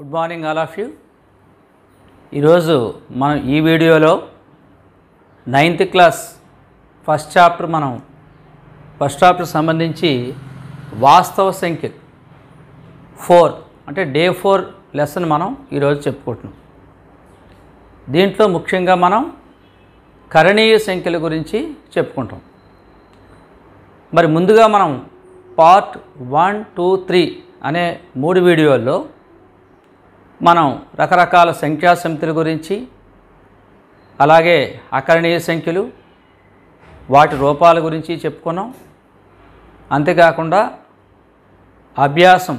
Good morning all of you. ఈరోజు మనం ఈ వీడియోలో 9th క్లాస్ ఫస్ట్ చాప్టర్ సంబంధించి వాస్తవ సంఖ్యలు 4 అంటే డే 4 లెసన్ మనం ఈరోజు చెప్పుకుంటున్నాం. దీంట్లో ముఖ్యంగా మనం కరణీయ సంఖ్యల గురించి చెప్పుకుంటాం. మరి ముందుగా మనం పార్ట్ 1, 2, 3 అనే 3 వీడియోల్లో మనం రకరకాల సంఖ్యా సమితుల గురించి, అలాగే అకరణీయ సంఖ్యలు, వాటి రూపాల గురించి చెప్పుకున్నాం. అంతేకాకుండా అభ్యాసం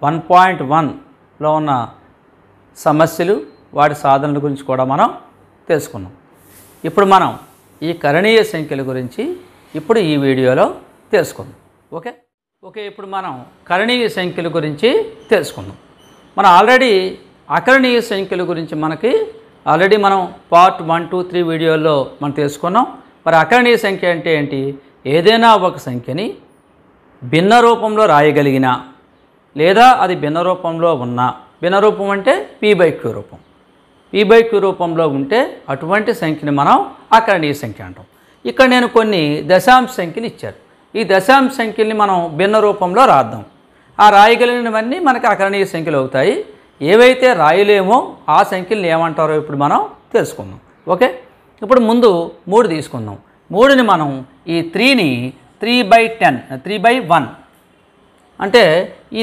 1.1లో ఉన్న సమస్యలు, వాటి సాధనల గురించి కూడా మనం తెలుసుకున్నాం. ఇప్పుడు మనం ఈ కరణీయ సంఖ్యల గురించి ఇప్పుడు ఈ వీడియోలో తెలుసుకుందాం. ఓకే ఇప్పుడు మనం కరణీయ సంఖ్యల గురించి తెలుసుకుందాం. మనం ఆల్రెడీ అకరణీయ సంఖ్యల గురించి మనం పార్ట్ 1, 2, 3 వీడియోల్లో మనం తెలుసుకున్నాం. మరి అకరణీయ సంఖ్య అంటే ఏంటి? ఏదైనా ఒక సంఖ్యని భిన్న రూపంలో రాయగలిగినా లేదా అది భిన్న రూపంలో ఉన్నా, భిన్న రూపం అంటే p/q రూపం, p/q రూపంలో ఉంటే అటువంటి సంఖ్యని మనం అకరణీయ సంఖ్య అంటాం. ఇక్కడ నేను కొన్ని దశాంశ సంఖ్యలు ఇచ్చారు. ఈ దశాంశ సంఖ్యల్ని మనం భిన్న రూపంలో రాద్దాం. ఆ రాయగలిగినవన్నీ మనకి అకరణీయ సంఖ్యలు అవుతాయి. ఏవైతే రాయలేమో ఆ సంఖ్యలను ఏమంటారో ఇప్పుడు మనం తెలుసుకుందాం. ఓకే, ఇప్పుడు ముందు 3 తీసుకుందాం. 3ని మనం ఈ 3ని 3/10 3/1 అంటే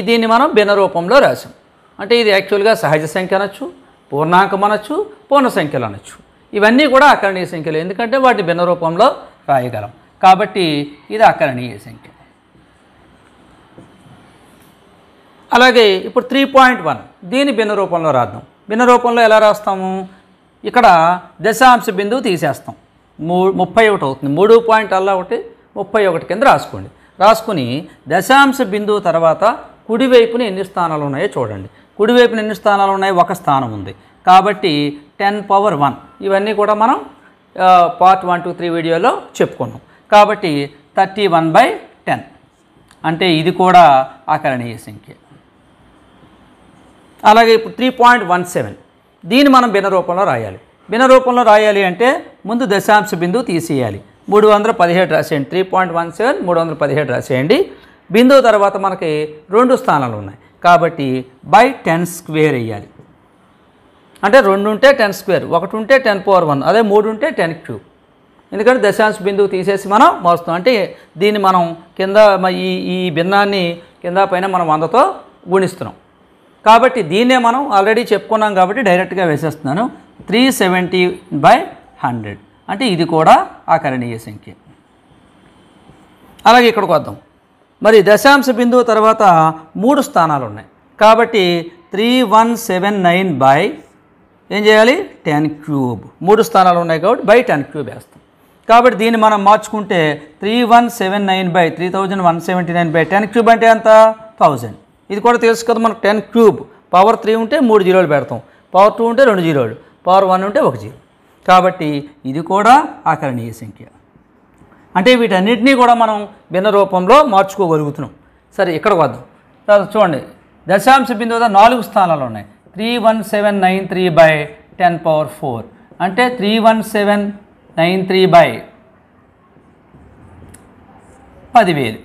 దీన్ని మనం భిన్న రూపంలో రాసాం. అంటే ఇది యాక్చువల్గా సహజ సంఖ్య అనొచ్చు, పూర్ణాంకం అనొచ్చు, పూర్ణ సంఖ్యలు అనొచ్చు. ఇవన్నీ కూడా అకరణీయ సంఖ్యలు, ఎందుకంటే వాటిని భిన్న రూపంలో రాయగలం కాబట్టి ఇది అకరణీయ సంఖ్య. అలాగే ఇప్పుడు 3.1 దీన్ని భిన్న రూపంలో రాద్దాం. భిన్న రూపంలో ఎలా రాస్తాము? ఇక్కడ దశాంశ బిందువు తీసేస్తాం. 31 అవుతుంది. 3.1 కింద రాసుకోండి. రాసుకుని దశాంశ బిందువు తర్వాత కుడివైపున ఎన్ని స్థానాలు ఉన్నాయో చూడండి. కుడివైపున ఎన్ని స్థానాలు ఉన్నాయి? 1 స్థానం ఉంది కాబట్టి 10⁻1. ఇవన్నీ కూడా మనం పార్ట్ 1, 2, 3 వీడియోలో చెప్పుకున్నాం. కాబట్టి 31/10 అంటే ఇది కూడా అకరణీయ సంఖ్య. అలాగే ఇప్పుడు 3.17 దీన్ని మనం భిన్న రూపంలో రాయాలి. భిన్న రూపంలో రాయాలి అంటే ముందు దశాంశ బిందువు తీసేయాలి. 317 రాసేయండి. 3.17 317 రాసేయండి. బిందువు తర్వాత మనకి 2 స్థానాలు ఉన్నాయి కాబట్టి /10² వేయాలి. అంటే 2 ఉంటే 10², 1 ఉంటే 10⁻1, అదే 3 ఉంటే 10³ ఎందుకంటే దశాంశ బిందువు తీసేసి మనం మోస్తాం. అంటే దీన్ని మనం కింద ఈ భిన్నాన్ని కింద పైన మనం 100తో గుణిస్తున్నాం కాబట్టి దీన్నే మనం ఆల్రెడీ చెప్పుకున్నాం కాబట్టి డైరెక్ట్గా వేసేస్తున్నాను. 370/100 అంటే ఇది కూడా అకరణీయ సంఖ్య. అలాగే ఇక్కడికి వద్దాం. మరి దశాంశ బిందువు తర్వాత 3 స్థానాలు ఉన్నాయి కాబట్టి 3179 ఏం చేయాలి? 10³ 3 స్థానాలు ఉన్నాయి కాబట్టి /10³ వేస్తాం. కాబట్టి దీన్ని మనం మార్చుకుంటే 3179/3179/10³ అంటే ఎంత? 1000. ఇది కూడా తెలుసు కదా మనకు. 10³ పవర్ 3 ఉంటే 3 జీరోలు పెడతాం, పవర్ 2 ఉంటే 2 జీరోలు, పవర్ 1 ఉంటే 1 జీరో. కాబట్టి ఇది కూడా అకరణీయ సంఖ్య. అంటే వీటన్నిటినీ కూడా మనం భిన్న రూపంలో మార్చుకోగలుగుతున్నాం. సరే ఇక్కడికి వద్దాం. తర్వాత చూడండి దశాంశ బిందువు 4 స్థానాలు ఉన్నాయి. 31793/10⁴ అంటే 31793/10,000.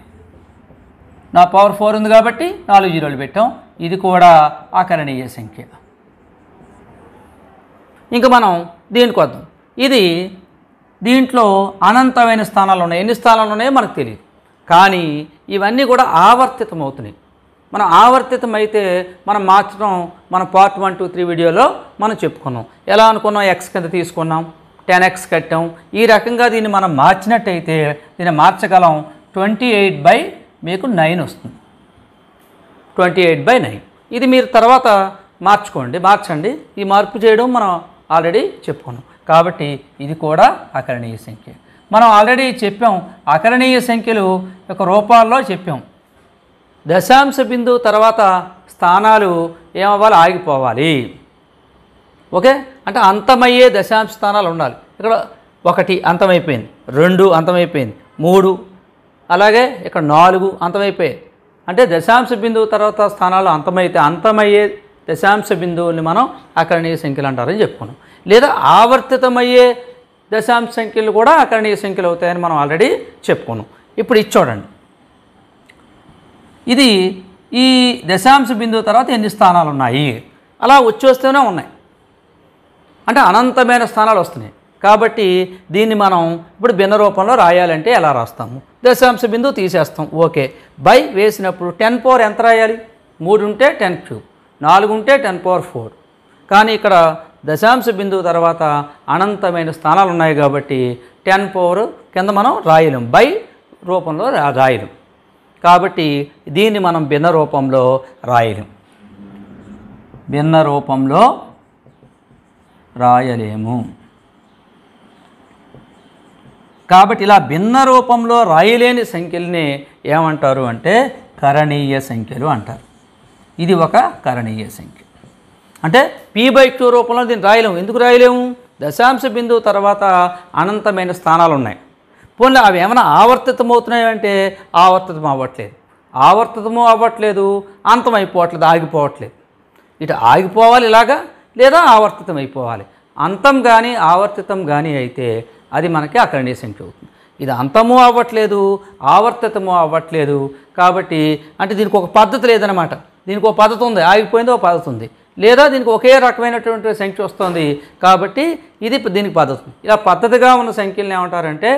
నా పవర్ 4 ఉంది కాబట్టి 4 జీరోలు పెట్టాం. ఇది కూడా అకరణీయ సంఖ్య. ఇంకా మనం దీనికి వద్దాం. దీంట్లో అనంతమైన స్థానాలు ఉన్నాయి. ఎన్ని స్థానాలు ఉన్నాయో మనకు తెలియదు, కానీ ఇవన్నీ కూడా ఆవర్తితం అవుతున్నాయి. మనం ఆవర్తితం అయితే మనం మార్చడం మన పార్ట్ 1, 2, 3 వీడియోలో మనం చెప్పుకున్నాం. ఎలా అనుకున్నాం? x కింద తీసుకున్నాం, 10x కట్టాం. ఈ రకంగా దీన్ని మనం మార్చినట్టయితే దీన్ని మార్చగలం. 28/9 వస్తుంది. 28/9 ఇది మీరు తర్వాత మార్చండి. ఈ మార్పు చేయడం మనం ఆల్రెడీ చెప్పుకున్నాం కాబట్టి ఇది కూడా అకరణీయ సంఖ్య. మనం ఆల్రెడీ చెప్పాం అకరణీయ సంఖ్యలు యొక్క రూపాల్లో చెప్పాం. దశాంశ బిందువు తర్వాత స్థానాలు ఏమవ్వాలి? ఆగిపోవాలి. ఓకే, అంటే అంతమయ్యే దశాంశ స్థానాలు ఉండాలి. ఇక్కడ 1 అంతమైపోయింది, 2 అంతమైపోయింది, 3 అలాగే ఇక్కడ 4 అంతమైపోయాయి. అంటే దశాంశ బిందువు తర్వాత స్థానాలు అంతమయ్యే దశాంశ బిందువుల్ని మనం అకరణీయ సంఖ్యలు అంటారని చెప్పుకున్నాం. లేదా ఆవర్తితమయ్యే దశాంశ సంఖ్యలు కూడా అకరణీయ సంఖ్యలు అవుతాయని మనం ఆల్రెడీ చెప్పుకున్నాం. ఇప్పుడు ఇది చూడండి, ఇది ఈ దశాంశ బిందువు తర్వాత ఎన్ని స్థానాలు ఉన్నాయి, అలా వచ్చేస్తూనే ఉన్నాయి, అంటే అనంతమైన స్థానాలు వస్తున్నాయి. కాబట్టి దీన్ని మనం ఇప్పుడు భిన్న రూపంలో రాయాలంటే ఎలా రాస్తాము? దశాంశ బిందువు తీసేస్తాం, ఓకే. బై వేసినప్పుడు 10 పవర్ ఎంత రాయాలి? 3 ఉంటే 10³ 4 ఉంటే 10⁴. కానీ ఇక్కడ దశాంశ బిందువు తర్వాత అనంతమైన స్థానాలు ఉన్నాయి కాబట్టి 10 పవర్ కింద మనం రాయలేం, బై రూపంలో రాయలేం. కాబట్టి దీన్ని మనం భిన్న రూపంలో రాయలేం, భిన్న రూపంలో రాయలేము. కాబట్టి ఇలా భిన్న రూపంలో రాయలేని సంఖ్యల్ని ఏమంటారు అంటే కరణీయ సంఖ్యలు అంటారు. ఇది ఒక కరణీయ సంఖ్య. అంటే p/q రూపంలో దీన్ని రాయలేము. ఎందుకు రాయలేము? దశాంశ బిందువు తర్వాత అనంతమైన స్థానాలు ఉన్నాయి. పోనీ అవి ఏమైనా ఆవర్తితమవుతున్నాయి అంటే ఆవర్తితం అవ్వట్లేదు, ఆవర్తితము అవ్వట్లేదు, అంతం అయిపోవట్లేదు, ఆగిపోవట్లేదు. ఇటు ఆగిపోవాలి ఇలాగా, లేదా ఆవర్తితం అయిపోవాలి. అంతం కానీ ఆవర్తితం కానీ అయితే అది మనకి అకరణీయ సంఖ్య అవుతుంది. ఇది అంతము అవ్వట్లేదు, ఆవర్తితము అవ్వట్లేదు. కాబట్టి అంటే దీనికి ఒక పద్ధతి లేదనమాట. దీనికి ఒక పద్ధతి ఉంది, ఆగిపోయింది ఒక పద్ధతి ఉంది, లేదా దీనికి ఒకే రకమైనటువంటి సంఖ్య వస్తుంది. కాబట్టి ఇది దీనికి పద్ధతి. ఇలా పద్ధతిగా ఉన్న సంఖ్యలను ఏమంటారంటే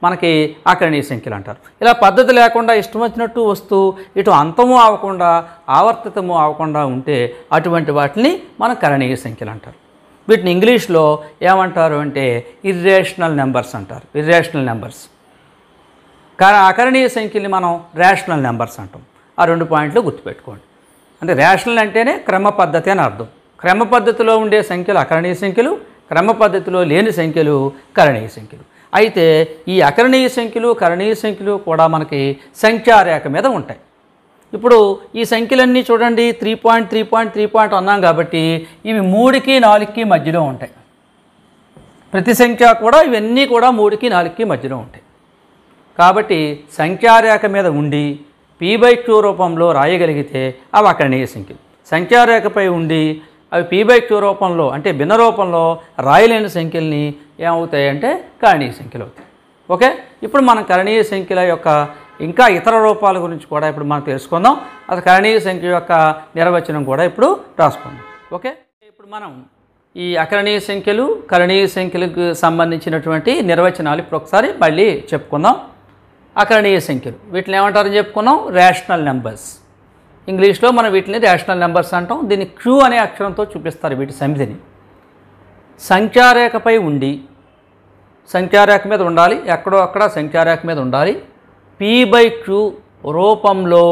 మనకి అకరణీయ సంఖ్యలు అంటారు. ఇలా పద్ధతి లేకుండా ఇష్టం వచ్చినట్టు వస్తూ ఇటు అంతము అవ్వకుండా ఆవర్తితము అవ్వకుండా ఉంటే అటువంటి వాటిని మనం కరణీయ సంఖ్యలు అంటారు. వీటిని ఇంగ్లీష్లో ఏమంటారు అంటే ఇర్రేషనల్ నెంబర్స్ అంటారు. Irrational numbers. అకరణీయ సంఖ్యల్ని మనం రేషనల్ నెంబర్స్ అంటాం. ఆ 2 పాయింట్లు గుర్తుపెట్టుకోండి. అంటే రేషనల్ అంటేనే క్రమ పద్ధతి అని అర్థం. క్రమ పద్ధతిలో ఉండే సంఖ్యలు అకరణీయ సంఖ్యలు, క్రమ పద్ధతిలో లేని సంఖ్యలు కరణీయ సంఖ్యలు. అయితే ఈ అకరణీయ సంఖ్యలు కరణీయ సంఖ్యలు కూడా మనకి సంఖ్యారేఖ మీద ఉంటాయి. ఇప్పుడు ఈ సంఖ్యలన్నీ చూడండి, 3.3.3 అన్నాం కాబట్టి ఇవి 3కి 4కి మధ్యలో ఉంటాయి. ప్రతి సంఖ్య కూడా ఇవన్నీ కూడా 3కి 4కి మధ్యలో ఉంటాయి. కాబట్టి సంఖ్యారేఖ మీద ఉండి p/q రూపంలో రాయగలిగితే అవి అకరణీయ సంఖ్యలు. సంఖ్యారేఖపై ఉండి అవి p/q రూపంలో అంటే భిన్న రూపంలో రాయలేని సంఖ్యల్ని ఏమవుతాయంటే కరణీయ సంఖ్యలు అవుతాయి. ఓకే, ఇప్పుడు మనం కరణీయ సంఖ్యల యొక్క ఇంకా ఇతర రూపాల గురించి కూడా ఇప్పుడు మనం తెలుసుకుందాం. అది కరణీయ సంఖ్య యొక్క నిర్వచనం కూడా ఇప్పుడు రాసుకుందాం. ఓకే, ఇప్పుడు మనం ఈ అకరణీయ సంఖ్యలు కరణీయ సంఖ్యలకు సంబంధించినటువంటి నిర్వచనాలు ఇప్పుడు ఒకసారి మళ్ళీ చెప్పుకుందాం. అకరణీయ సంఖ్యలు వీటిని ఏమంటారని చెప్పుకున్నాం? Rational numbers. ఇంగ్లీష్లో మనం వీటిని రేషనల్ నెంబర్స్ అంటాం. దీన్ని Q అనే అక్షరంతో చూపిస్తారు వీటి సమితిని. సంఖ్యారేఖపై ఉండి సంఖ్యారేఖ మీద ఉండాలి, ఎక్కడో అక్కడ సంఖ్యారేఖ మీద ఉండాలి, p/q రూపంలో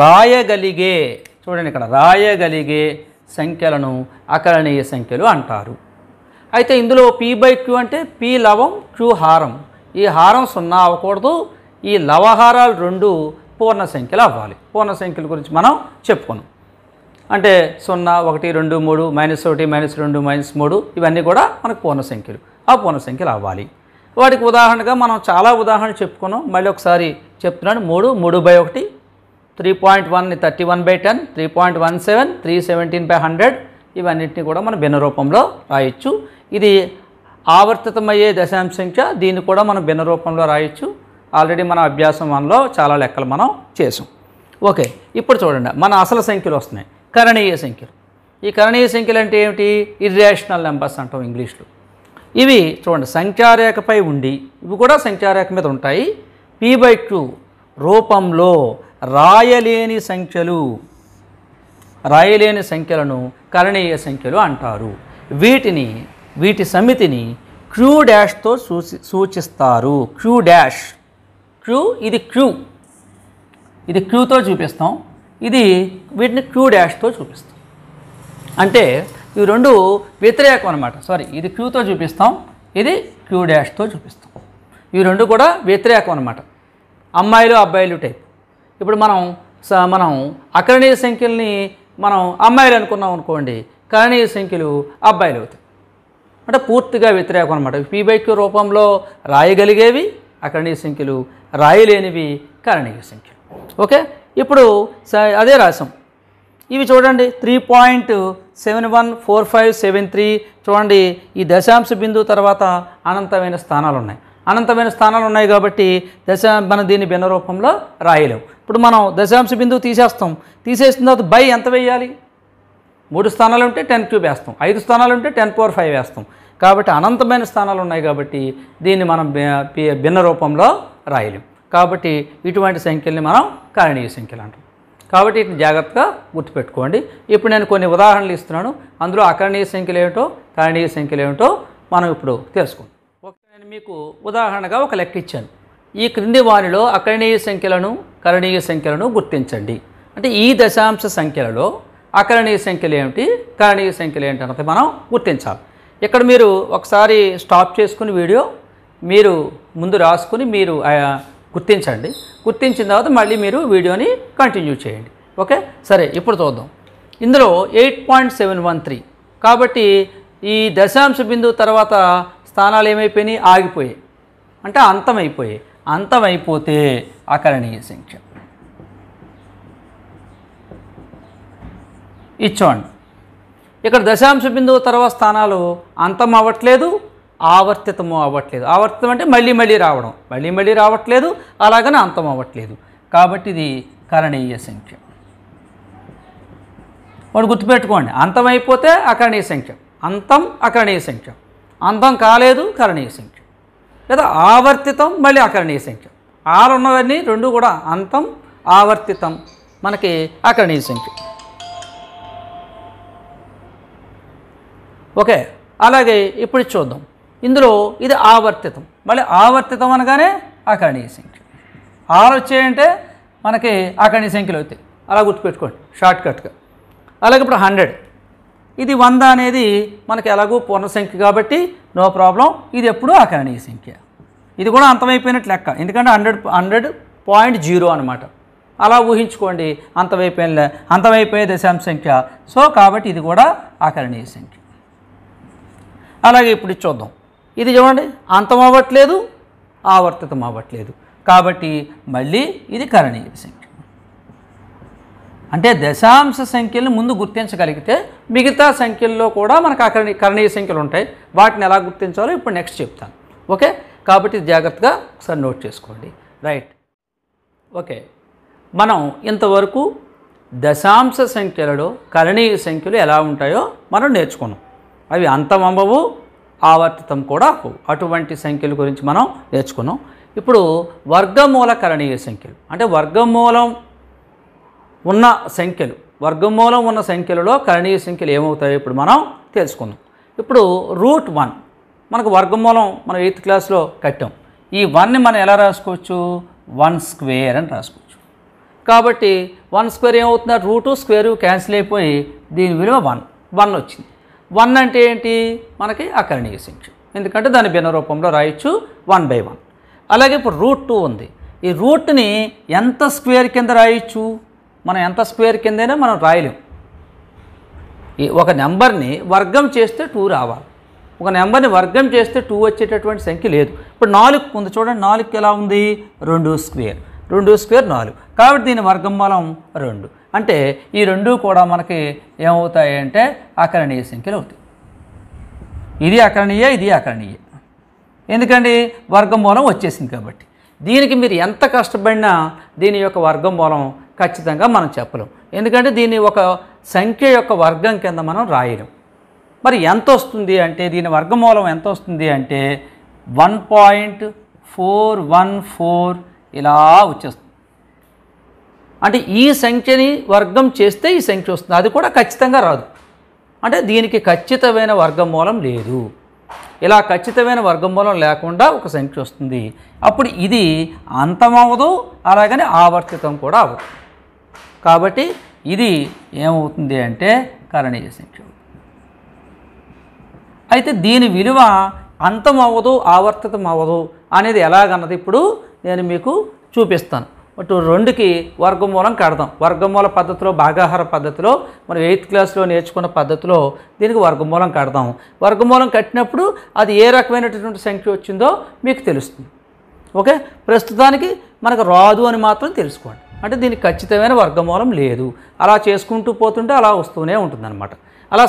రాయగలిగే, చూడండి ఇక్కడ రాయగలిగే సంఖ్యలను అకరణీయ సంఖ్యలు అంటారు. అయితే ఇందులో p/q అంటే p లవం q హారం. ఈ హారం 0 అవ్వకూడదు, ఈ లవహారాలు 2 పూర్ణ సంఖ్యలు అవ్వాలి. పూర్ణ సంఖ్యల గురించి మనం చెప్పుకున్నాం. అంటే 0, 1, 2, 3, -1, -2, -3 ఇవన్నీ కూడా మనకు పూర్ణ సంఖ్యలు. ఆ పూర్ణ సంఖ్యలు అవ్వాలి. వాటికి ఉదాహరణగా మనం చాలా ఉదాహరణలు చెప్పుకున్నాం. మళ్ళీ ఒకసారి చెప్తున్నాను. 3, 3/1, 3.1 ని 31/10, 3.17, 317/100 ఇవన్నింటినీ కూడా మనం భిన్న రూపంలో రాయొచ్చు. ఇది ఆవర్తితమయ్యే దశాంశ సంఖ్య, దీన్ని కూడా మనం భిన్న రూపంలో రాయొచ్చు. ఆల్రెడీ మన అభ్యాసం 1లో చాలా లెక్కలు మనం చేసాం. ఓకే, ఇప్పుడు చూడండి మన అసలు సంఖ్యలు వస్తున్నాయి, కరణీయ సంఖ్యలు. ఈ కరణీయ సంఖ్యలు అంటే ఏమిటి? ఇర్రేషనల్ నెంబర్స్ అంటాం ఇంగ్లీష్లో. ఇవి చూడండి సంఖ్యారేఖపై ఉండి, ఇవి కూడా సంఖ్యారేఖ మీద ఉంటాయి, p/q రూపంలో రాయలేని సంఖ్యలను కరణీయ సంఖ్యలు అంటారు. వీటి సమితిని Q' సూచిస్తారు. ఇది Qతో చూపిస్తాం, ఇది వీటిని Q' చూపిస్తాం. అంటే ఇవి 2 వ్యతిరేకం అనమాట. ఇది Qతో చూపిస్తాం, ఇది Q' చూపిస్తాం. ఇవి 2 కూడా వ్యతిరేకం అనమాట. అమ్మాయిలు అబ్బాయిలు టైప్. ఇప్పుడు మనం అకరణీయ సంఖ్యల్ని మనం అమ్మాయిలు అనుకున్నాం అనుకోండి, కరణీయ సంఖ్యలు అబ్బాయిలు అవుతాయి. అంటే పూర్తిగా వ్యతిరేకం అనమాట. p/q రూపంలో రాయగలిగేవి అకరణీయ సంఖ్యలు, రాయలేనివి కరణీయ సంఖ్యలు. ఓకే, ఇప్పుడు అదే రాసాం. ఇవి చూడండి 3.714573 చూడండి. ఈ దశాంశ బిందువు తర్వాత అనంతమైన స్థానాలు ఉన్నాయి. అనంతమైన స్థానాలు ఉన్నాయి కాబట్టి మనం దీన్ని భిన్న రూపంలో రాయలేం. ఇప్పుడు మనం దశాంశ బిందువు తీసేస్తాం. తీసేసిన తర్వాత బై ఎంత వేయాలి? 3 స్థానాలు ఉంటే 10³ వేస్తాం, 5 స్థానాలు ఉంటే 10⁵ వేస్తాం. కాబట్టి అనంతమైన స్థానాలు ఉన్నాయి కాబట్టి దీన్ని మనం భిన్న రూపంలో రాయలేం. కాబట్టి ఇటువంటి సంఖ్యల్ని మనం కారణీయ సంఖ్యలు అంటాం. కాబట్టి వీటిని జాగ్రత్తగా గుర్తుపెట్టుకోండి. ఇప్పుడు నేను కొన్ని ఉదాహరణలు ఇస్తున్నాను. అందులో అకరణీయ సంఖ్యలు ఏమిటో కారణీయ సంఖ్యలు ఏమిటో మనం ఇప్పుడు తెలుసుకుందాం. నేను మీకు ఉదాహరణగా ఒక లెక్క ఇచ్చాను. ఈ క్రింది వారిలో అకరణీయ సంఖ్యలను కరణీయ సంఖ్యలను గుర్తించండి. అంటే ఈ దశాంశ సంఖ్యలలో అకరణీయ సంఖ్యలు ఏమిటి, కరణీయ సంఖ్యలు ఏంటి అన్నది మనం గుర్తించాలి. ఇక్కడ మీరు ఒకసారి స్టాప్ చేసుకుని వీడియో మీరు ముందు రాసుకుని మీరు గుర్తించండి. గుర్తించిన తర్వాత మళ్ళీ మీరు వీడియోని కంటిన్యూ చేయండి. ఓకే, సరే. ఇప్పుడు చూద్దాం. ఇందులో 8.713 కాబట్టి ఈ దశాంశ బిందువు తర్వాత స్థానాలు ఏమైపోయినాయి? ఆగిపోయాయి, అంటే అంతమైపోయాయి. అంతమైపోతే అకరణీయ సంఖ్య. ఇచ్చోండి, ఇక్కడ దశాంశ బిందువు తర్వాత స్థానాలు అంతం అవ్వట్లేదు, ఆవర్తితము అవ్వట్లేదు. ఆవర్తితం అంటే మళ్ళీ మళ్ళీ రావడం, మళ్ళీ మళ్ళీ రావట్లేదు, అలాగనే అంతం అవ్వట్లేదు. కాబట్టి ఇది కరణీయ సంఖ్య. వాడు గుర్తుపెట్టుకోండి, అంతమైపోతే అకరణీయ సంఖ్య, అంతం అకరణీయ సంఖ్య, అంతం కాలేదు కరణీయ సంఖ్య, లేదా ఆవర్తితం మళ్ళీ అకరణీయ సంఖ్య. ఆరు ఉన్నవన్నీ రెండు కూడా అంతం ఆవర్తితం మనకి అకరణీయ సంఖ్య. ఓకే, అలాగే ఇప్పుడు చూద్దాం. ఇందులో ఇది ఆవర్తితం, మళ్ళీ ఆవర్తితం అనగానే అకరణీయ సంఖ్య. 6 వచ్చాయంటే మనకి అకరణీయ సంఖ్యలు అవుతాయి. అలా గుర్తుపెట్టుకోండి షార్ట్కట్గా. అలాగే ఇప్పుడు 100, ఇది 100 అనేది మనకి ఎలాగూ పూర్ణ సంఖ్య కాబట్టి నో ప్రాబ్లం. ఇది ఎప్పుడు అకరణీయ సంఖ్య. ఇది కూడా అంతమైపోయినట్లు లెక్క, ఎందుకంటే 100.0 అనమాట. అలా ఊహించుకోండి, అంతమైపోయే దశాంశ సంఖ్య. సో కాబట్టి ఇది కూడా అకరణీయ సంఖ్య. అలాగే ఇప్పుడు చూద్దాం. ఇది చూడండి, అంతం అవ్వట్లేదు, ఆవర్తితం అవ్వట్లేదు, కాబట్టి మళ్ళీ ఇది కరణీయ సంఖ్య. అంటే దశాంశ సంఖ్యలను ముందు గుర్తించగలిగితే మిగతా సంఖ్యల్లో కూడా మనకు కరణీయ సంఖ్యలు ఉంటాయి. వాటిని ఎలా గుర్తించాలో ఇప్పుడు నెక్స్ట్ చెప్తాను. ఓకే, కాబట్టి జాగ్రత్తగా ఒకసారి నోట్ చేసుకోండి. Right, okay. మనం ఇంతవరకు దశాంశ సంఖ్యలలో కరణీయ సంఖ్యలు ఎలా ఉంటాయో మనం నేర్చుకున్నాం. అవి అంతం అవ్వవు, ఆవర్తితం కూడా అవ్వవు. అటువంటి సంఖ్యల గురించి మనం నేర్చుకున్నాం. ఇప్పుడు వర్గమూల కరణీయ సంఖ్యలు అంటే వర్గమూలం ఉన్న సంఖ్యలలో కరణీయ సంఖ్యలు ఏమవుతాయో ఇప్పుడు మనం తెలుసుకుందాం. ఇప్పుడు √1 మనకు వర్గమూలం మనం 8th క్లాస్లో కట్టాం. ఈ 1ని మనం ఎలా రాసుకోవచ్చు? 1² అని రాసుకోవచ్చు. కాబట్టి 1² ఏమవుతుంది? √2 క్యాన్సిల్ అయిపోయి దీని విలువ 1 వచ్చింది. 1 అంటే ఏంటి? మనకి అకరణీయ సంఖ్య, ఎందుకంటే దాని భిన్న రూపంలో రాయొచ్చు 1/1. అలాగే ఇప్పుడు √2 ఉంది. ఈ రూట్ని ఎంత స్క్వేర్ కింద రాయొచ్చు? మనం ఎంత స్క్వేర్ కిందైనా మనం రాయలేం. ఒక నెంబర్ని వర్గం చేస్తే 2 రావాలి. ఒక నెంబర్ని వర్గం చేస్తే 2 వచ్చేటటువంటి సంఖ్య లేదు. ఇప్పుడు 4 ఉంది చూడండి, 4కి ఎలా ఉంది? 2² 4. కాబట్టి దీని వర్గమూలం 2. అంటే ఈ రెండు కూడా మనకి ఏమవుతాయి అంటే అకరణీయ సంఖ్యలు అవుతాయి. ఇది అకరణీయ, ఇది అకరణీయ. ఎందుకండి? వర్గమూలం వచ్చేసింది కాబట్టి. దీనికి మీరు ఎంత కష్టపడినా దీని యొక్క వర్గమూలం ఖచ్చితంగా మనం చెప్పలేం, ఎందుకంటే దీన్ని ఒక సంఖ్య యొక్క వర్గం కింద మనం రాయలేం. మరి ఎంత వస్తుంది అంటే దీని వర్గమూలం ఎంత వస్తుంది అంటే 1.414 ఇలా వచ్చేస్తుంది. అంటే ఈ సంఖ్యని వర్గం చేస్తే ఈ సంఖ్య వస్తుంది, అది కూడా ఖచ్చితంగా రాదు. అంటే దీనికి ఖచ్చితమైన వర్గమూలం లేదు. ఇలా ఖచ్చితమైన వర్గమూలం లేకుండా ఒక సంఖ్య వస్తుంది. అప్పుడు ఇది అంతమవ్వదు, అలాగని ఆవర్తితం కూడా అవ్వదు. కాబట్టి ఇది ఏమవుతుంది అంటే కరణీయ సంఖ్య. అయితే దీని విలువ అంతం అవ్వదు, ఆవర్తితం అవ్వదు అనేది ఎలాగన్నది ఇప్పుడు నేను మీకు చూపిస్తాను. అటు 2కి వర్గమూలం కడదాం. వర్గమూల పద్ధతిలో, భాగాహార పద్ధతిలో, మనం 8th క్లాస్లో నేర్చుకున్న పద్ధతిలో దీనికి వర్గమూలం కడదాం. వర్గమూలం కట్టినప్పుడు అది ఏ రకమైనటువంటి సంఖ్య వచ్చిందో మీకు తెలుస్తుంది. ఓకే, ప్రస్తుతానికి మనకు రాదు అని మాత్రం తెలుసుకోండి. అంటే దీనికి ఖచ్చితమైన వర్గమూలం లేదు. అలా చేసుకుంటూ పోతుంటే అలా వస్తూనే ఉంటుందన్నమాట. అలా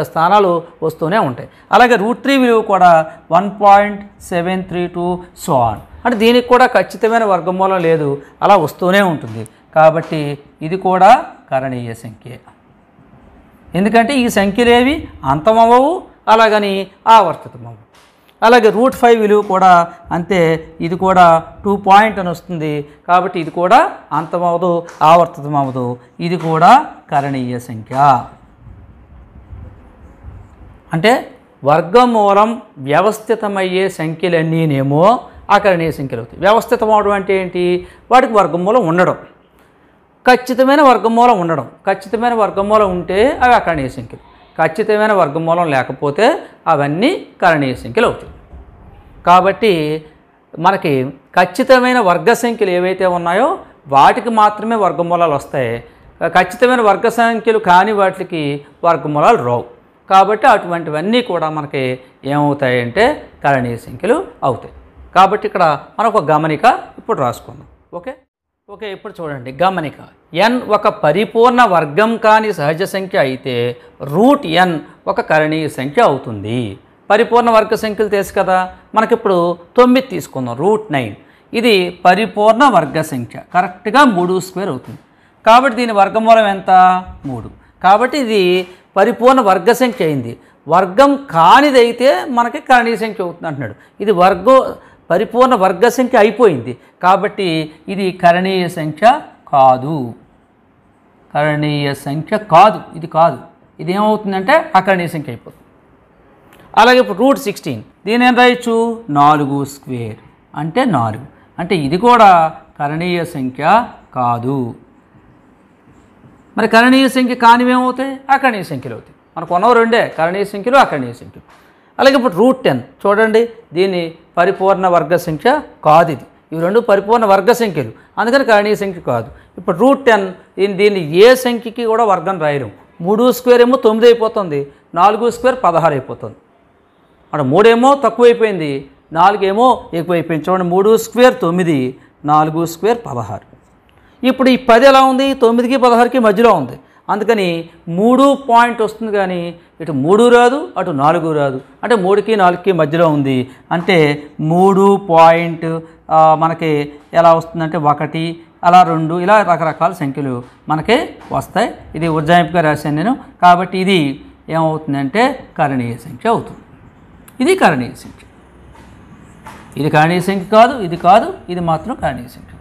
స్థానాలు వస్తూనే ఉంటాయి. అలాగే √3 విలువ కూడా 1.732 సో ఆన్. అంటే దీనికి కూడా ఖచ్చితమైన వర్గమూలం లేదు, అలా వస్తూనే ఉంటుంది. కాబట్టి ఇది కూడా కరణీయ సంఖ్య. ఎందుకంటే ఈ సంఖ్యలేవి అంతమవ్వవు, అలాగని ఆవర్తితమవు. అలాగే √5 విలువ కూడా అంతే, ఇది కూడా 2 పాయింట్ అని వస్తుంది. కాబట్టి ఇది కూడా అంతమవదు, ఆవర్తితం అవ్వదు. ఇది కూడా కరణీయ సంఖ్య. అంటే వర్గమూలం వ్యవస్థితమయ్యే సంఖ్యలన్నీనేమో అకరణీయ సంఖ్యలు అవుతాయి. వ్యవస్థితం అవడం అంటే ఏంటి? వాటికి వర్గమూలం ఉండడం, ఖచ్చితమైన వర్గమూలం ఉండడం. ఖచ్చితమైన వర్గమూలం ఉంటే అవి అకరణీయ సంఖ్యలు, ఖచ్చితమైన వర్గమూలం లేకపోతే అవన్నీ కరణీయ సంఖ్యలు అవుతాయి. కాబట్టి మనకి ఖచ్చితమైన వర్గ సంఖ్యలు ఏవైతే ఉన్నాయో వాటికి మాత్రమే వర్గమూలాలు వస్తాయి. ఖచ్చితమైన వర్గ సంఖ్యలు కాని వాటికి వర్గమూలాలు రావు. కాబట్టి అటువంటివన్నీ కూడా మనకి ఏమవుతాయంటే కరణీయ సంఖ్యలు అవుతాయి. కాబట్టి ఇక్కడ మనకు ఒక గమనిక ఇప్పుడు రాసుకుందాం. ఓకే ఇప్పుడు చూడండి గమనిక. n ఒక పరిపూర్ణ వర్గం కాని సహజ సంఖ్య అయితే √n ఒక కరణీయ సంఖ్య అవుతుంది. పరిపూర్ణ వర్గ సంఖ్యలు తెలుసు కదా, మనకిప్పుడు 9 తీసుకుందాం, √9. ఇది పరిపూర్ణ వర్గ సంఖ్య, కరెక్ట్గా 3² అవుతుంది. కాబట్టి దీని వర్గమూలం ఎంత? 3. కాబట్టి ఇది పరిపూర్ణ వర్గ సంఖ్య అయింది. వర్గం కానిదైతే మనకి కరణీయ సంఖ్య అవుతుంది అంటున్నాడు. ఇది పరిపూర్ణ వర్గ సంఖ్య అయిపోయింది. కాబట్టి ఇది కరణీయ సంఖ్య కాదు, కరణీయ సంఖ్య కాదు, ఇది కాదు. ఇది ఏమవుతుందంటే అకరణీయ సంఖ్య అయిపోతుంది. అలాగే ఇప్పుడు √16 దీని ఏం రాయొచ్చు? 4² అంటే 4. అంటే ఇది కూడా కరణీయ సంఖ్య కాదు. మరి కరణీయ సంఖ్య కానివి ఏమవుతాయి? అకరణీయ సంఖ్యలు అవుతాయి. మనకు ఉన్నవి రెండే, కరణీయ సంఖ్యలు, అకరణీయ సంఖ్యలు. అలాగే ఇప్పుడు √10 చూడండి, దీన్ని పరిపూర్ణ వర్గ సంఖ్య కాదు. ఇది ఇవి రెండు పరిపూర్ణ వర్గ సంఖ్యలు, అందుకని కరణీయ సంఖ్య కాదు. ఇప్పుడు √10 దీన్ని ఏ సంఖ్యకి కూడా వర్గం రాయలేము. 3² ఏమో 9 అయిపోతుంది, 4² 16 అయిపోతుంది. అంటే 3 ఏమో తక్కువైపోయింది, 4 ఏమో ఎక్కువైపోయింది. చూడండి 3² 9, 4² 16. ఇప్పుడు ఈ 10 ఎలా ఉంది? 9కి 16కి మధ్యలో ఉంది. అందుకని 3 పాయింట్ వస్తుంది, కానీ ఇటు 3 రాదు, అటు 4 రాదు. అంటే 3కి 4కి మధ్యలో ఉంది. అంటే 3 పాయింట్ మనకి ఎలా వస్తుందంటే 1 అలా 2 ఇలా రకరకాల సంఖ్యలు మనకి వస్తాయి. ఇది ఉజ్జాయింపుగా రాశాను నేను. కాబట్టి ఇది ఏమవుతుందంటే కరణీయ సంఖ్య అవుతుంది. ఇది కరణీయ సంఖ్య. ఇది కరణీయ సంఖ్య కాదు, ఇది కాదు, ఇది మాత్రం కరణీయ సంఖ్య.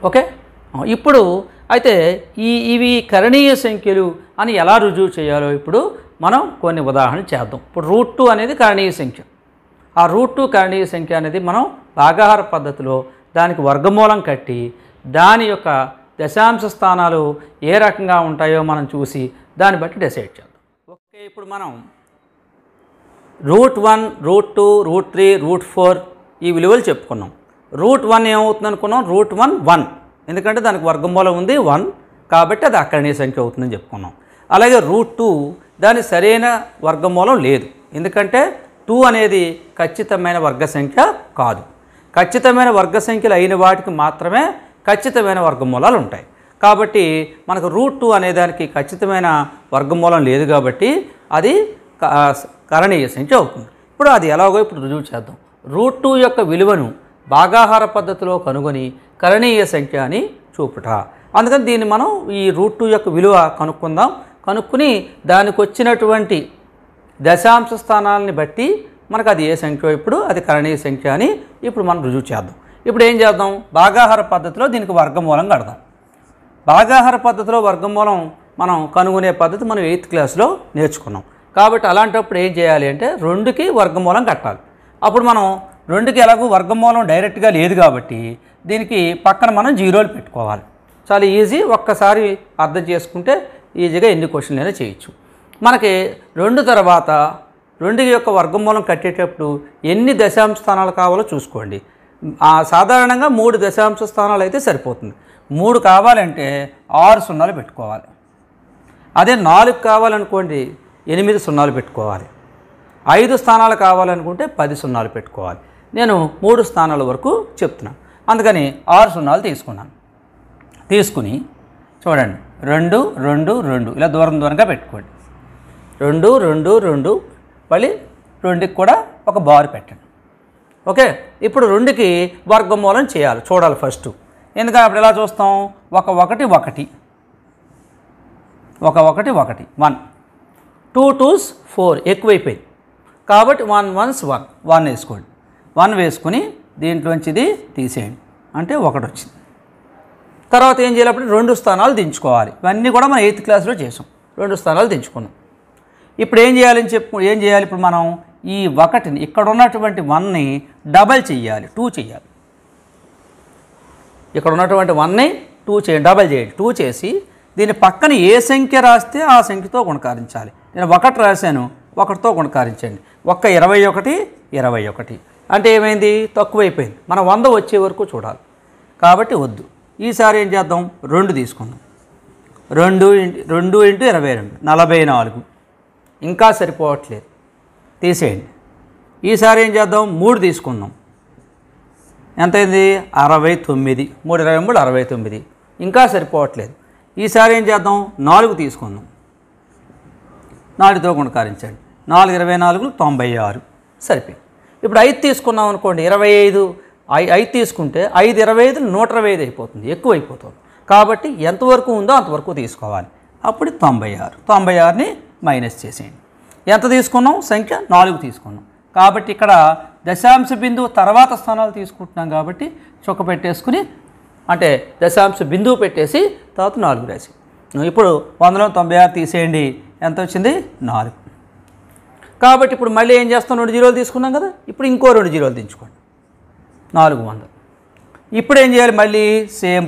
ఓకే, ఇప్పుడు అయితే ఇవి కరణీయ సంఖ్యలు అని ఎలా రుజువు చేయాలో ఇప్పుడు మనం కొన్ని ఉదాహరణలు చేద్దాం. ఇప్పుడు √2 అనేది కరణీయ సంఖ్య. ఆ √2 కరణీయ సంఖ్య అనేది మనం భాగాహార పద్ధతిలో దానికి వర్గమూలం కట్టి దాని యొక్క దశాంశ స్థానాలు ఏ రకంగా ఉంటాయో మనం చూసి దాన్ని బట్టి డిసైడ్ చేద్దాం. ఓకే, ఇప్పుడు మనం √1, √2, √3, √4 ఈ విలువలు చెప్పుకున్నాం. √1 ఏమవుతుంది అనుకున్నాం? √1 1, ఎందుకంటే దానికి వర్గమూలం ఉంది 1, కాబట్టి అది అకరణీయ సంఖ్య అవుతుందని చెప్పుకున్నాం. అలాగే √2 దాని సరైన వర్గమూలం లేదు, ఎందుకంటే 2 అనేది ఖచ్చితమైన వర్గ సంఖ్య కాదు. ఖచ్చితమైన వర్గ సంఖ్యలు అయిన వాటికి మాత్రమే ఖచ్చితమైన వర్గమూలాలు ఉంటాయి. కాబట్టి మనకు √2 అనే దానికి ఖచ్చితమైన వర్గమూలం లేదు, కాబట్టి అది కరణీయ సంఖ్య అవుతుంది. ఇప్పుడు అది ఎలాగో ఇప్పుడు రుజువు చేద్దాం. √2 యొక్క విలువను భాగాహార పద్ధతిలో కనుగొని కరణీయ సంఖ్య అని చూపుట. అందుకని దీన్ని మనం ఈ √2 యొక్క విలువ కనుక్కుందాం. కనుక్కుని దానికి వచ్చినటువంటి దశాంశ స్థానాలని బట్టి మనకు అది ఏ సంఖ్య ఇప్పుడు అది కరణీయ సంఖ్య అని ఇప్పుడు మనం రుజువు చేద్దాం. ఇప్పుడు ఏం చేద్దాం? భాగాహార పద్ధతిలో దీనికి వర్గమూలం కడదాం. భాగాహార పద్ధతిలో వర్గమూలం మనం కనుగొనే పద్ధతి మనం 8th క్లాస్లో నేర్చుకున్నాం. కాబట్టి అలాంటప్పుడు ఏం చేయాలి అంటే 2కి వర్గమూలం కట్టాలి. అప్పుడు మనం 2కి ఎలాగో వర్గమూలం డైరెక్ట్గా లేదు కాబట్టి దీనికి పక్కన మనం 0లు పెట్టుకోవాలి. చాలా ఈజీ, ఒక్కసారి అర్థం చేసుకుంటే ఈజీగా ఎన్ని క్వశ్చన్లైనా చేయొచ్చు. మనకి 2 తర్వాత 2 యొక్క వర్గమూలం కట్టేటప్పుడు ఎన్ని దశాంశ స్థానాలు కావాలో చూసుకోండి. సాధారణంగా 3 దశాంశ స్థానాలు అయితే సరిపోతుంది. 3 కావాలంటే 6 సున్నాలు పెట్టుకోవాలి. అదే 4 కావాలనుకోండి 8 సున్నాలు పెట్టుకోవాలి. 5 స్థానాలు కావాలనుకుంటే 10 సున్నాలు పెట్టుకోవాలి. నేను 3 స్థానాల వరకు చెప్తున్నాను. అందుకని 6 సున్నాలు తీసుకున్నాను. తీసుకుని చూడండి 2 2 2 ఇలా దూరంగా పెట్టుకోండి. 2 2 2 మళ్ళీ 2కి కూడా ఒక బార్ పెట్టండి. ఓకే, ఇప్పుడు 2కి వర్గమూలం చేయాలి, చూడాలి ఫస్ట్. ఎందుకంటే అప్పుడు ఎలా చూస్తాం, 1 1 1 1 1 1 1 2 2s 4 ఎక్కువైపోయింది కాబట్టి 1 1s 1 1 వేసుకోండి. 1 వేసుకుని దీంట్లోంచి ఇది తీసేయండి, అంటే 1 వచ్చింది. తర్వాత ఏం చేయాలి, అప్పుడు 2 స్థానాలు దించుకోవాలి. ఇవన్నీ కూడా మనం 8th క్లాస్లో చేసాం. 2 స్థానాలు దించుకున్నాం. ఇప్పుడు ఏం చేయాలి ఇప్పుడు మనం ఈ 1ని ఇక్కడ ఉన్నటువంటి 1ని డబల్ చేయాలి, 2 చేయాలి. ఇక్కడ ఉన్నటువంటి 1ని 2 చేయండి, డబల్ చేయండి. 2 చేసి దీని పక్కన ఏ సంఖ్య రాస్తే ఆ సంఖ్యతో గుణకారించాలి. నేను 1 రాశాను, 1తో గుణకారించండి. 1 21 21 అంటే ఏమైంది, తక్కువైపోయింది. మనం 100 వచ్చే వరకు చూడాలి కాబట్టి వద్దు. ఈసారి ఏం చేద్దాం, 2 తీసుకుందాం. 2 × 22 44 ఇంకా సరిపోవట్లేదు, తీసేయండి. ఈసారి ఏం చేద్దాం, 3 తీసుకుందాం. ఎంతైంది, 69. 3 23 69 ఇంకా సరిపోవట్లేదు. ఈసారి ఏం చేద్దాం, 4 తీసుకుందాం. 4తో గుణకారించండి. 4 24 96 సరిపోయింది. ఇప్పుడు 5 తీసుకున్నాం అనుకోండి, 25. 5 తీసుకుంటే 5 25 125 అయిపోతుంది, ఎక్కువ అయిపోతుంది. కాబట్టి ఎంతవరకు ఉందో అంతవరకు తీసుకోవాలి. అప్పుడు 96. 96ని మైనస్ చేసేయండి. ఎంత తీసుకున్నాం, సంఖ్య 4 తీసుకున్నాం. కాబట్టి ఇక్కడ దశాంశ బిందువు తర్వాత స్థానాలు తీసుకుంటున్నాం కాబట్టి చొక్క పెట్టేసుకుని, అంటే దశాంశ బిందువు పెట్టేసి తర్వాత 4 రాసి. ఇప్పుడు 100లో 96 తీసేయండి, ఎంత వచ్చింది, 4. కాబట్టి ఇప్పుడు మళ్ళీ ఏం చేస్తాం, 2 జీరోలు తీసుకున్నాం కదా, ఇప్పుడు ఇంకో 2 జీరోలు దించుకోండి, 400. ఇప్పుడు ఏం చేయాలి, మళ్ళీ సేమ్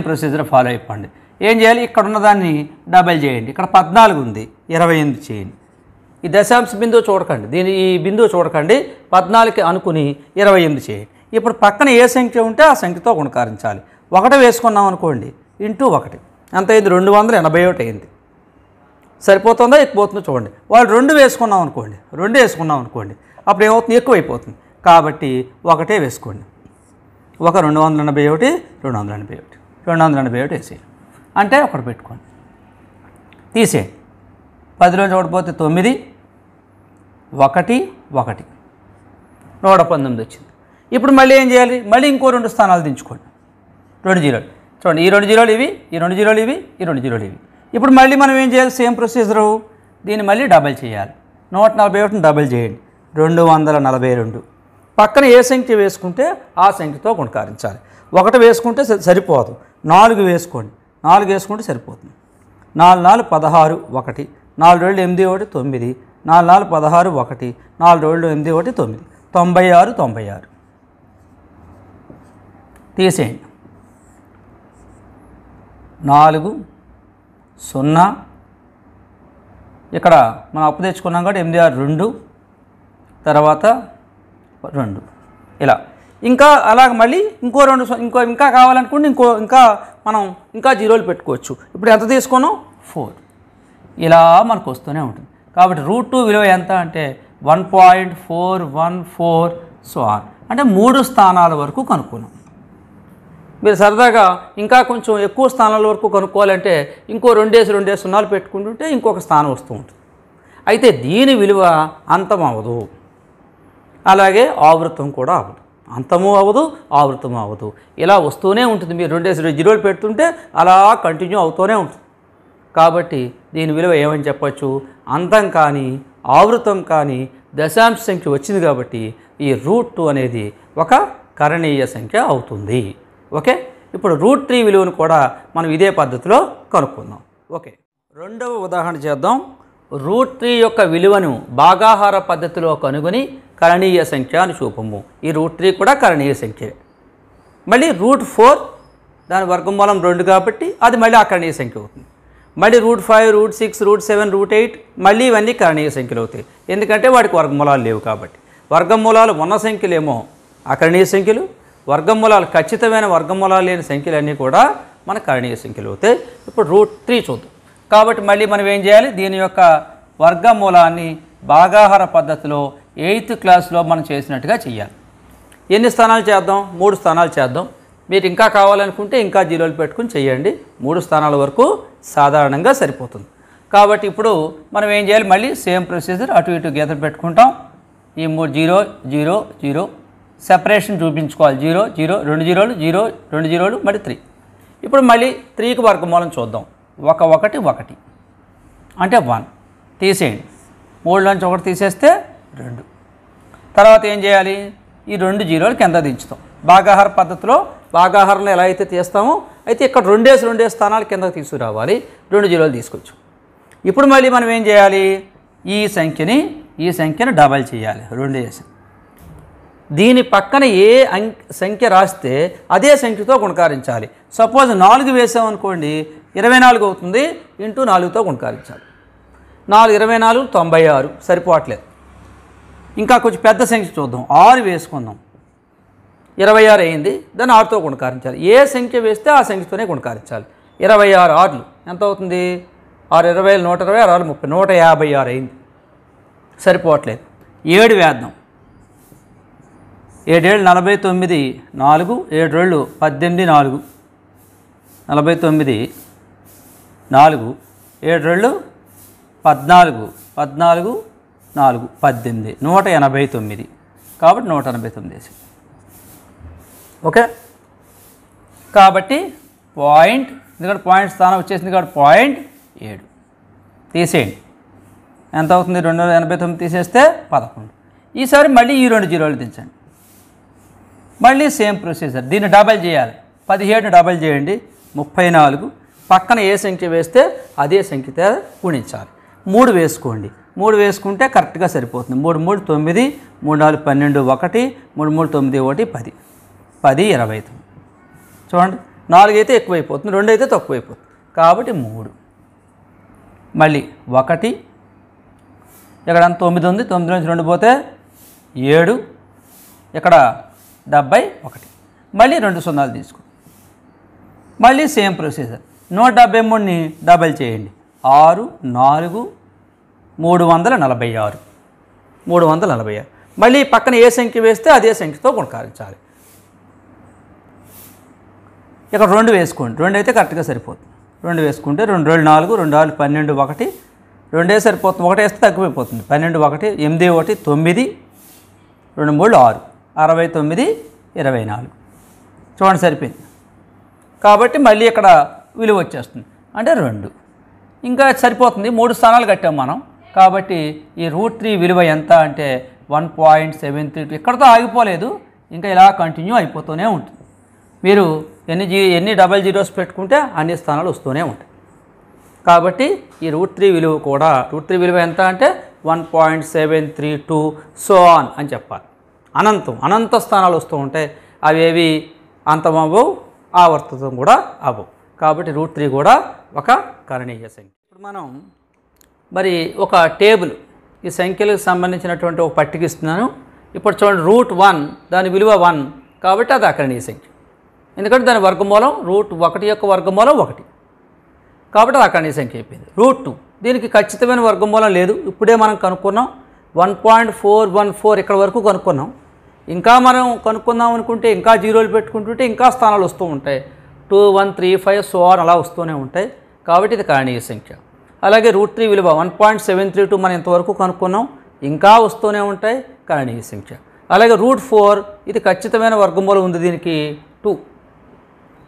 ప్రొసీజర్ ఫాలో అయిపోండి. ఏం చేయాలి, ఇక్కడ ఉన్నదాన్ని డబల్ చేయండి. ఇక్కడ 14 ఉంది, 28 చేయండి. ఈ దశాంశ బిందువు చూడకండి, ఈ బిందువు చూడకండి, 14కి అనుకుని 28 చేయండి. ఇప్పుడు పక్కన ఏ సంఖ్య ఉంటే ఆ సంఖ్యతో గుణకారించాలి. 1 వేసుకున్నాం అనుకోండి, ఇంటూ 1 ఎంత అయింది, 281 అయింది. సరిపోతుందా ఎక్కువవుతుందో చూడండి. వాళ్ళు 2 వేసుకున్నాం అనుకోండి, అప్పుడు ఏమవుతుంది, ఎక్కువైపోతుంది. కాబట్టి 1 వేసుకోండి. 281 281 వేసేయండి, అంటే 1 పెట్టుకోండి, తీసేయండి. 10లో చూడకపోతే 9 1 1 119 వచ్చింది. ఇప్పుడు మళ్ళీ ఏం చేయాలి, మళ్ళీ ఇంకో 2 స్థానాలు దించుకోండి. 2 జీరోలు చూడండి, ఈ 2 జీరోలు ఇవి, ఈ 2 జీరోలు ఇవి, ఈ 2 జీరోలు ఇవి. ఇప్పుడు మళ్ళీ మనం ఏం చేయాలి, సేమ్ ప్రొసీజరు, దీన్ని మళ్ళీ డబల్ చేయాలి. 141ని డబల్ చేయండి, 242. పక్కన ఏ సంఖ్య వేసుకుంటే ఆ సంఖ్యతో గుణకారించాలి. 1 వేసుకుంటే సరిపోదు, 4 వేసుకోండి. 4 వేసుకుంటే సరిపోతుంది. 4 4 16 1 4 2 8 1 9 4 4 16 1 4 2 8 1 9 96 తీసేయండి. 4 0 ఇక్కడ మనం అప్పు తెచ్చుకున్నాం కాబట్టి 8 6 2 తర్వాత 2 ఇలా. ఇంకా అలాగ మళ్ళీ ఇంకో 2 ఇంకా కావాలనుకుంటే మనం ఇంకా జీరోలు పెట్టుకోవచ్చు. ఇప్పుడు ఎంత తీసుకున్నాం, 4. ఇలా మనకు వస్తూనే ఉంటుంది. కాబట్టి √2 విలువ ఎంత అంటే 1.414 సో అంటే 3 స్థానాల వరకు కనుక్కున్నాం. మీరు సరదాగా ఇంకా కొంచెం ఎక్కువ స్థానాల వరకు కనుక్కోవాలంటే ఇంకో 2 సున్నాలు పెట్టుకుంటుంటే ఇంకొక స్థానం వస్తూ ఉంటుంది. అయితే దీని విలువ అంతం అవ్వదు, అలాగే ఆవృతం కూడా అవ్వదు. అంతము అవ్వదు, ఆవృతము అవ్వదు, ఇలా వస్తూనే ఉంటుంది. మీరు 2 జీరోలు పెడుతుంటే అలా కంటిన్యూ అవుతూనే ఉంటుంది. కాబట్టి దీని విలువ ఏమని చెప్పచ్చు, అంతం కానీ ఆవృతం కానీ దశాంశ సంఖ్య వచ్చింది కాబట్టి ఈ √2 అనేది ఒక కరణీయ సంఖ్య అవుతుంది. ఓకే, ఇప్పుడు √3 విలువను కూడా మనం ఇదే పద్ధతిలో కనుక్కుందాం. ఓకే, రెండవ ఉదాహరణ చేద్దాం. √3 యొక్క విలువను భాగాహార పద్ధతిలో కనుగొని కరణీయ సంఖ్య అని చూపము. ఈ √3 కూడా కరణీయ సంఖ్య. మళ్ళీ √4 దాని వర్గమూలం 2 కాబట్టి అది మళ్ళీ అకరణీయ సంఖ్య అవుతుంది. మళ్ళీ √5 √6 √7 √8 మళ్ళీ ఇవన్నీ కరణీయ సంఖ్యలు అవుతాయి, ఎందుకంటే వాటికి వర్గమూలాలు లేవు కాబట్టి. వర్గమూలాలు ఉన్న సంఖ్యలేమో అకరణీయ సంఖ్యలు, వర్గమూలాలు ఖచ్చితమైన వర్గమూలాలు లేని సంఖ్యలన్నీ కూడా మన కరణీయ సంఖ్యలు అవుతాయి. ఇప్పుడు √3 చూద్దాం. కాబట్టి మళ్ళీ మనం ఏం చేయాలి, దీని యొక్క వర్గమూలాన్ని భాగాహార పద్ధతిలో 8th క్లాస్లో మనం చేసినట్టుగా చేయాలి. ఎన్ని స్థానాలు చేద్దాం? 3 స్థానాలు చేద్దాం. మీరు ఇంకా కావాలనుకుంటే ఇంకా జీరోలు పెట్టుకుని చేయండి. 3 స్థానాల వరకు సాధారణంగా సరిపోతుంది. కాబట్టి ఇప్పుడు మనం ఏం చేయాలి? మళ్ళీ సేమ్ ప్రొసీజర్ అటు ఇటు గీతలు పెట్టుకుంటాం. ఈ 3 0 0 0 సెపరేషన్ చూపించుకోవాలి. 0 0 2 జీరోలు 0 2 జీరోలు మళ్ళీ 3. ఇప్పుడు మళ్ళీ 3కి వర్గమూలం చూద్దాం. 1 1 1 అంటే 1 తీసేయండి. 3లోంచి 1 తీసేస్తే 2. తర్వాత ఏం చేయాలి? ఈ 2 జీరోలు కింద దించుతాం. భాగాహార పద్ధతిలో భాగాహారంలో ఎలా అయితే తీస్తామో అయితే ఇక్కడ 2 స్థానాలు కిందకు తీసుకురావాలి. 2 జీరోలు తీసుకొచ్చు. ఇప్పుడు మళ్ళీ మనం ఏం చేయాలి? ఈ సంఖ్యని డబల్ చేయాలి. 2 దీని పక్కన ఏ సంఖ్య రాస్తే అదే సంఖ్యతో గుణకారించాలి. సపోజ్ 4 వేసామనుకోండి 24 అవుతుంది. ఇంటూ 4తో గుణకారించాలి. 4 24 96 సరిపోవట్లేదు. ఇంకా కొంచెం పెద్ద సంఖ్య చూద్దాం. 6 వేసుకుందాం. 26 అయింది. దాన్ని 6తో గుణకారించాలి. ఏ సంఖ్య వేస్తే ఆ సంఖ్యతోనే గుణకారించాలి. 26 6లు ఎంత అవుతుంది? 6 20 120 6 30 156 అయింది. సరిపోవట్లేదు. 7 వేద్దాం. 7 7 49 4 7 2 18 4 49 4 7 2 14 14 4 18 189. కాబట్టి 189 వేసి ఓకే. కాబట్టి పాయింట్, ఎందుకంటే పాయింట్ స్థానం వచ్చేసింది కాబట్టి 0.7 తీసేయండి. ఎంత అవుతుంది? 289 తీసేస్తే 11. ఈసారి మళ్ళీ ఈ 2 జీరోలు దించండి. మళ్ళీ సేమ్ ప్రొసీజర్. దీన్ని డబల్ చేయాలి. 17ని డబల్ చేయండి. 34. పక్కన ఏ సంఖ్య వేస్తే అదే సంఖ్యతో గుణించాలి. 3 వేసుకోండి. 3 వేసుకుంటే కరెక్ట్గా సరిపోతుంది. 3 3 9 3 4 12 1 3 3 9 1 10 10 29. చూడండి, 4 అయితే ఎక్కువైపోతుంది, 2 అయితే తక్కువైపోతుంది. కాబట్టి 3. మళ్ళీ 1 ఇక్కడ 9 ఉంది. 9 నుంచి 2 పోతే 7. ఇక్కడ 71. మళ్ళీ 2 సున్నాలు తీసుకో. మళ్ళీ సేమ్ ప్రొసీజర్. 173ని డబల్ చేయండి. 6 4 346 346. మళ్ళీ పక్కన ఏ సంఖ్య వేస్తే అదే సంఖ్యతో గుణకారించాలి. ఇక్కడ 2 వేసుకోండి. 2 అయితే కరెక్ట్గా సరిపోతుంది. 2 వేసుకుంటే 2 2 4 2 4 12 1 2 సరిపోతుంది. 1 వేస్తే తక్కువైపోతుంది. 12 1 8 1 9 2 3 6 69 24. చూడండి సరిపోయింది. కాబట్టి మళ్ళీ ఇక్కడ విలువ వచ్చేస్తుంది. అంటే 2 ఇంకా సరిపోతుంది. 3 స్థానాలు కట్టాం మనం. కాబట్టి ఈ √3 విలువ ఎంత అంటే 1.732. ఇక్కడతో ఆగిపోలేదు, ఇంకా ఇలా కంటిన్యూ అయిపోతూనే ఉంటుంది. మీరు ఎన్ని డబల్ జీరోస్ పెట్టుకుంటే అన్ని స్థానాలు వస్తూనే ఉంటాయి. కాబట్టి ఈ √3 విలువ కూడా √3 విలువ ఎంత అంటే 1.732 సో ఆన్ అని చెప్పాలి. అనంత స్థానాలు వస్తూ ఉంటాయి. అవేవి అంతం అవ్వవు, ఆవర్తితం కూడా అవ్వవు. కాబట్టి √3 కూడా ఒక కరణీయ సంఖ్య. ఇప్పుడు మనం మరి ఒక టేబుల్, ఈ సంఖ్యలకు సంబంధించినటువంటి ఒక పట్టిక ఇస్తున్నాను. ఇప్పుడు చూడండి, √1 దాని విలువ 1 కాబట్టి అది అకరణీయ సంఖ్య. ఎందుకంటే దాని వర్గమూలం √1 యొక్క వర్గమూలం 1 కాబట్టి అది అకరణీయ సంఖ్య అయిపోయింది. √2 దీనికి ఖచ్చితమైన వర్గమూలం లేదు. ఇప్పుడే మనం కనుక్కున్నాం 1.414 ఇక్కడ వరకు కనుక్కున్నాం. ఇంకా మనం కనుక్కుందాం అనుకుంటే ఇంకా జీరోలు పెట్టుకుంటుంటే ఇంకా స్థానాలు వస్తూ ఉంటాయి. 2 1 3 5 సో ఆన్ అలా వస్తూనే ఉంటాయి. కాబట్టి ఇది కరణీయ సంఖ్య. అలాగే √3 విలువ 1.732 మనం ఇంతవరకు కనుక్కున్నాం, ఇంకా వస్తూనే ఉంటాయి, కరణీయ సంఖ్య. అలాగే √4 ఇది ఖచ్చితమైన వర్గమూలం ఉంది దీనికి 2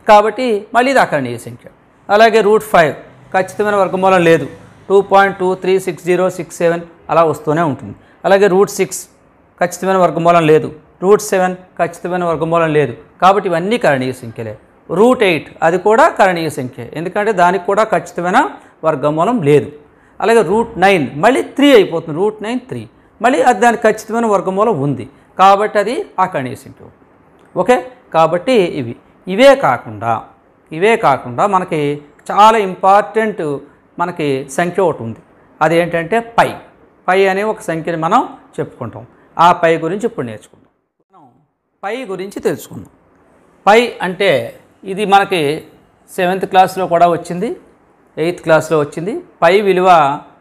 కాబట్టి మళ్ళీ ఇది అకరణీయ సంఖ్య. అలాగే √5 ఖచ్చితమైన వర్గమూలం లేదు, 2.236067 అలా వస్తూనే ఉంటుంది. అలాగే √6 ఖచ్చితమైన వర్గమూలం లేదు, √7 ఖచ్చితమైన వర్గమూలం లేదు. కాబట్టి ఇవన్నీ కరణీయ సంఖ్యలే. √8 అది కూడా కరణీయ సంఖ్య, ఎందుకంటే దానికి కూడా ఖచ్చితమైన వర్గమూలం లేదు. అలాగే √9 మళ్ళీ 3 అయిపోతుంది. √9 3 మళ్ళీ అది దానికి ఖచ్చితమైన వర్గమూలం ఉంది కాబట్టి అది అకరణీయ సంఖ్య. ఓకే, కాబట్టి ఇవే కాకుండా మనకి చాలా ఇంపార్టెంట్ మనకి సంఖ్య ఒకటి ఉంది. అదేంటంటే పై అనే ఒక సంఖ్యని మనం చెప్పుకుంటాం. ఆ పై గురించి ఇప్పుడు నేర్చుకుందాం. మనం పై గురించి తెలుసుకుందాం. పై అంటే ఇది మనకి 7th క్లాస్లో కూడా వచ్చింది, 8th క్లాస్లో వచ్చింది. పై విలువ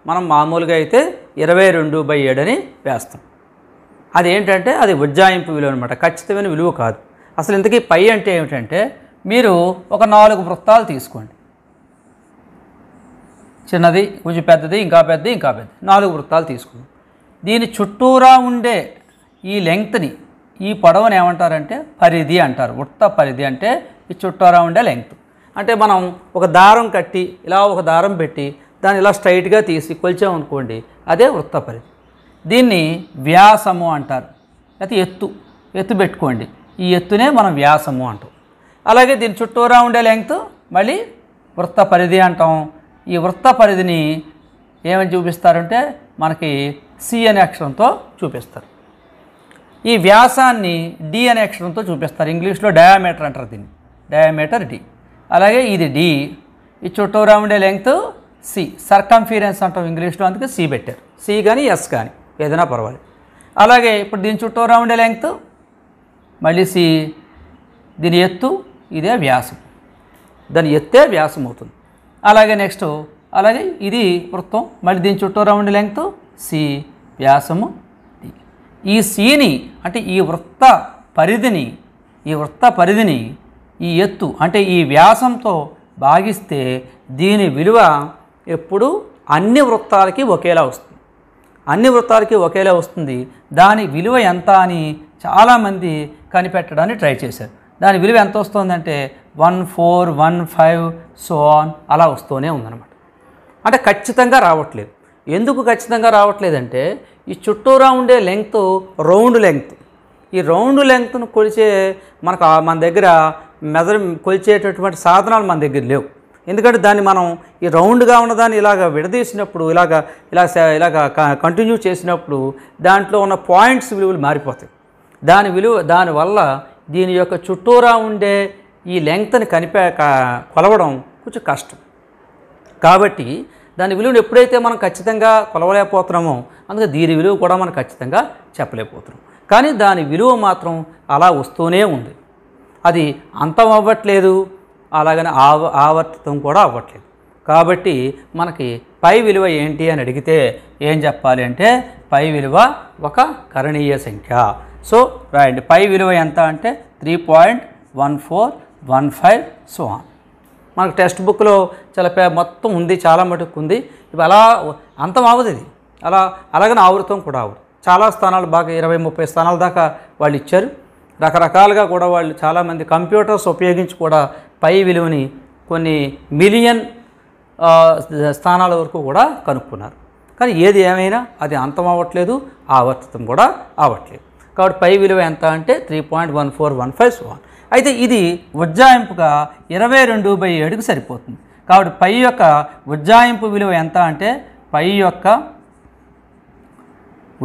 మనం మామూలుగా అయితే 22/7 అని వేస్తాం. అదేంటంటే అది ఉజ్జాయింపు విలువ అనమాట, ఖచ్చితమైన విలువ కాదు. అసలు ఇంతకీ పై అంటే ఏమిటంటే మీరు ఒక 4 వృత్తాలు తీసుకోండి, చిన్నది కొంచెం పెద్దది ఇంకా పెద్దది ఇంకా పెద్దది 4 వృత్తాలు తీసుకుందాం. దీని చుట్టూరా ఉండే ఈ లెంగ్త్ని, ఈ పొడవుని ఏమంటారంటే పరిధి అంటారు. వృత్త పరిధి అంటే ఈ చుట్టూరా ఉండే లెంగ్త్. అంటే మనం ఒక దారం కట్టి ఇలా ఒక దారం పెట్టి దాన్ని ఇలా స్ట్రైట్గా తీసి కొలిచామనుకోండి, అదే వృత్త పరిధి. దీన్ని వ్యాసము అంటారు. అయితే ఎత్తు పెట్టుకోండి, ఈ ఎత్తునే మనం వ్యాసము అంటాం. అలాగే దీని చుట్టూరా ఉండే లెంగ్త్ మళ్ళీ వృత్త పరిధి అంటాం. ఈ వృత్త పరిధిని ఏమని చూపిస్తారంటే మనకి సి అనే అక్షరంతో చూపిస్తారు. ఈ వ్యాసాన్ని డి అనే అక్షరంతో చూపిస్తారు. ఇంగ్లీష్లో డయామీటర్ అంటారు దీన్ని, డయామీటర్ డి. అలాగే ఇది డి, ఈ చుట్టూరా ఉండే లెంగ్త్ సి, సర్కంఫీరెన్స్ అంటాం ఇంగ్లీష్లో, అందుకే సి పెట్టారు. సి కానీ ఎస్ కానీ ఏదైనా పర్వాలేదు. అలాగే ఇప్పుడు దీని చుట్టూరా ఉండే లెంగ్త్ మళ్ళీ సి, దీని ఎత్తు ఇదే వ్యాసం, దాని ఎత్తే వ్యాసం అవుతుంది. అలాగే నెక్స్ట్ అలాగే ఇది వృత్తం, మళ్ళీ దీని చుట్టూరా ఉండే లెంగ్త్ సి, వ్యాసము డి. ఈ సిని అంటే ఈ వృత్త పరిధిని ఈ ఎత్తు అంటే ఈ వ్యాసంతో భాగిస్తే దీని విలువ ఎప్పుడు అన్ని వృత్తాలకి ఒకేలా వస్తుంది. దాని విలువ ఎంత అని చాలామంది కనిపెట్టడానికి ట్రై చేశారు. దాని విలువ ఎంత వస్తుందంటే 1415 సో ఆన్ అలా వస్తూనే ఉందన్నమాట. అంటే ఖచ్చితంగా రావట్లేదు. ఎందుకు ఖచ్చితంగా రావట్లేదంటే ఈ చుట్టూరా ఉండే లెంగ్త్ రౌండ్ లెంగ్త్. ఈ రౌండ్ లెంగ్త్ను కొలిచే మన దగ్గర కొలిచేటటువంటి సాధనాలు మన దగ్గర లేవు. ఎందుకంటే దాన్ని మనం ఈ రౌండ్గా ఉన్నదాన్ని ఇలాగ విడదీసినప్పుడు ఇలాగ కంటిన్యూ చేసినప్పుడు దాంట్లో ఉన్న పాయింట్స్ విలువలు మారిపోతాయి. దానివల్ల దీని యొక్క చుట్టూరా ఉండే ఈ లెంగ్త్ని కొలవడం కొంచెం కష్టం. కాబట్టి దాని విలువను ఎప్పుడైతే మనం ఖచ్చితంగా కొలవలేకపోతున్నామో అందుకే దీని విలువ కూడా మనం ఖచ్చితంగా చెప్పలేకపోతున్నాం. కానీ దాని విలువ మాత్రం అలా వస్తూనే ఉంది. అది అంతం అవ్వట్లేదు, అలాగని ఆవర్తితం కూడా అవ్వట్లేదు. కాబట్టి మనకి పై విలువ ఏంటి అని అడిగితే ఏం చెప్పాలి అంటే పై విలువ ఒక కరణీయ సంఖ్య. సో రాయండి, పై విలువ ఎంత అంటే 3.1415 సో ఆన్. మనకు టెక్స్ట్ బుక్లో చాలా మొత్తం ఉంది, చాలా మటుకు ఉంది. ఇవి అలా అంతం అవ్వదు, ఇది అలాగని ఆవృతం కూడా అవ్వదు. చాలా స్థానాలు బాగా 20-30 స్థానాల దాకా వాళ్ళు ఇచ్చారు. రకరకాలుగా కూడా వాళ్ళు చాలామంది కంప్యూటర్స్ ఉపయోగించి కూడా పై విలువని కొన్ని మిలియన్ స్థానాల వరకు కూడా కనుక్కున్నారు. కానీ ఏది ఏమైనా అది అంతం అవ్వట్లేదు, ఆవర్తితం కూడా అవ్వట్లేదు. కాబట్టి పై విలువ ఎంత అంటే 3.1415 సో ఆన్. అయితే ఇది ఉజ్జాయింపుగా 22/7కి సరిపోతుంది. కాబట్టి పై యొక్క ఉజ్జాయింపు విలువ ఎంత అంటే పై యొక్క